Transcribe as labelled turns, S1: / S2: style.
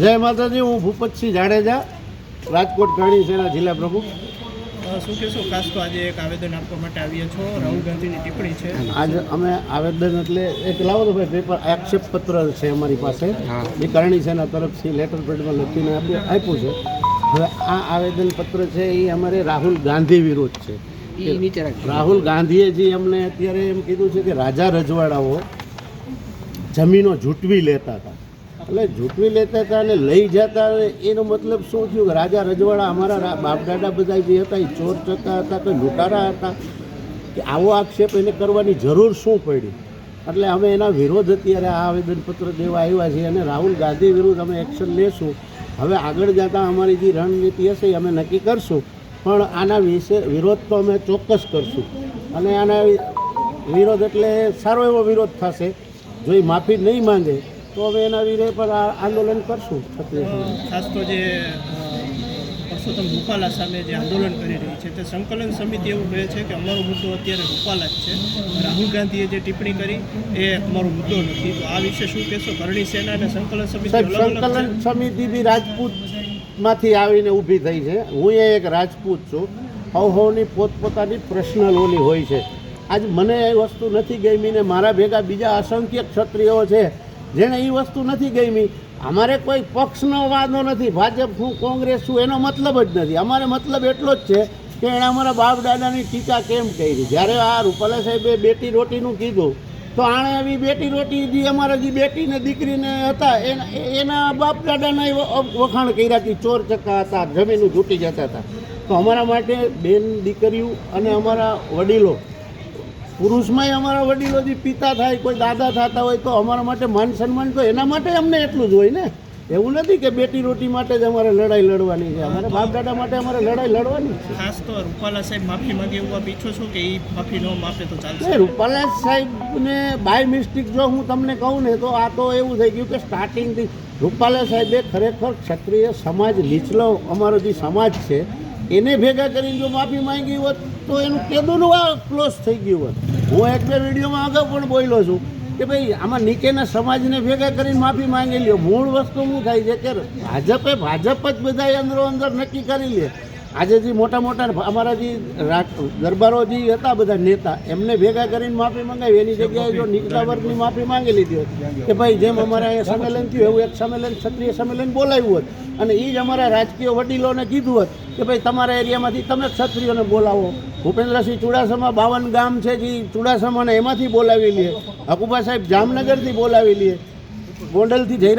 S1: જય માતાજી, હું ભૂપતસિંહ જાડેજા, રાજકોટ કરણી સેના જિલ્લા પ્રમુખ.
S2: શું કહેશો? ખાસ તો આજે એક આવેદન આપવા માટે આવ્યા છો, રાહુલ ગાંધીની ટિપ્પણી છે.
S1: આજે અમે આવેદન એટલે એક લાવો તો ભાઈ પેપર આક્ષેપપત્ર છે અમારી પાસે, એ કરણી સેના તરફથી લેટર પેડમાં લખીને આપ્યું છે. હવે આ આવેદનપત્ર છે એ અમારે રાહુલ ગાંધી વિરુદ્ધ છે. રાહુલ ગાંધીએ જે અમને અત્યારે એમ કીધું છે કે રાજા રજવાડાઓ જમીનો ઝૂંટવી લેતા હતા, એટલે ઝૂંટવી લેતા હતા અને લઈ જતા. એનો મતલબ શું થયું કે રાજા રજવાડા અમારા બાપદાદા બધા જે હતા એ ચોર ચકા હતા, કોઈ લૂંટારા હતા, કે આવો આક્ષેપ એને કરવાની જરૂર શું પડી? એટલે અમે એના વિરોધ અત્યારે આ આવેદનપત્ર દેવા આવ્યા છીએ અને રાહુલ ગાંધી વિરુદ્ધ અમે એક્શન લેશું. હવે આગળ જતાં અમારી જે રણનીતિ હશે એ અમે નક્કી કરશું, પણ આના વિશે વિરોધ તો અમે ચોક્કસ કરશું. અને આના વિરોધ એટલે સારો એવો વિરોધ થશે. જો એ માફી નહીં માંગે તો અમે એના વિરુદ્ધ પર આંદોલન કરશું.
S2: ખાસ તો જે પરસોત્તમ રૂપાલા સામે જે આંદોલન કરી રહી છે તે સંકલન સમિતિ એવું કહે છે કે અમારો મુદ્દો અત્યારે રૂપાલા જ છે, રાહુલ ગાંધીએ જે ટિપ્પણી કરી એ અમારો મુદ્દો નથી. તો આ વિશે શું કહેશો? કરણી સેના અને સંકલન સમિતિ
S1: સંકલન સમિતિ બી રાજપૂતમાંથી આવીને ઊભી થઈ છે. હું એક રાજપૂત છું. હવની પોતપોતાની પર્સનલ ઓલી હોય છે. આજ મને એ વસ્તુ નથી ગમી ને મારા ભેગા બીજા અસંખ્ય ક્ષત્રિયો છે જેને એ વસ્તુ નથી ગમી. અમારે કોઈ પક્ષનો વાંધો નથી, ભાજપ શું કોંગ્રેસ શું એનો મતલબ જ નથી. અમારે મતલબ એટલો જ છે કે એણે અમારા બાપ દાદાની ટીકા કેમ કરી. જ્યારે આ રૂપાલા સાહેબે બેટી રોટીનું કીધું તો આણે આવી બેટી રોટી જે અમારા જે બેટીને દીકરીને હતા એના બાપ દાદાના વખાણ કર્યા કે ચોર ચક્કા હતા, જમીન ઝૂંટી જતા હતા. તો અમારા માટે બેન દીકરીઓ અને અમારા વડીલો, પુરુષમાંય અમારા વડીલો જે પિતા થાય, કોઈ દાદા થતા હોય તો અમારા માટે માન સન્માન તો એના માટે અમને એટલું જ હોય ને. એવું નથી કે બેટી રોટી માટે જ અમારે લડાઈ લડવાની છે. અમારે બાપ દાદા માટે અમારે લડાઈ લડવાની છે.
S2: ખાસ તો રૂપાલા સાહેબ માફી માંગે એવું આપ ઈચ્છો છો કે એ માફી ન માપે તો ચાલશે?
S1: રૂપાલા સાહેબને બાય મિસ્ટેક જો હું તમને કહું ને તો આ તો એવું થઈ ગયું કે સ્ટાર્ટિંગથી રૂપાલા સાહેબે ખરેખર ક્ષત્રિય સમાજ નીચલો અમારો જે સમાજ છે એને ભેગા કરીને જો માફી માંગી હોત તો એનું કેદુંનું આ ક્લોઝ થઈ ગયું હોત. હું એક બે વિડીયોમાં અગાઉ પણ બોલ્યો છું કે ભાઈ આમાં નીચેના સમાજને ભેગા કરીને માફી માંગી લ્યો. મૂળ વસ્તુ શું થાય છે કે ભાજપ જ બધા અંદરો અંદર નક્કી કરી લે. આજે જે મોટા મોટા અમારા જે દરબારો જે હતા બધા નેતા એમને ભેગા કરીને માફી મંગાવી, એની જગ્યાએ જો નીચલા વર્ગની માફી માંગી લીધી હોત કે ભાઈ જેમ અમારા અહીંયા સંમેલન થયું એવું એક સંમેલન ક્ષત્રિય સંમેલન બોલાવ્યું હોત અને એ જ અમારા રાજકીય વડીલોને કીધું હોત કે ભાઈ તમારા એરિયામાંથી તમે ક્ષત્રિયોને બોલાવો. ભૂપેન્દ્રસિંહ ચુડાસમા 52 ગામ છે જે ચુડાસમાને એમાંથી બોલાવી લે, હકુબા સાહેબ જામનગરથી બોલાવી લે, ગોંડલથી જઈ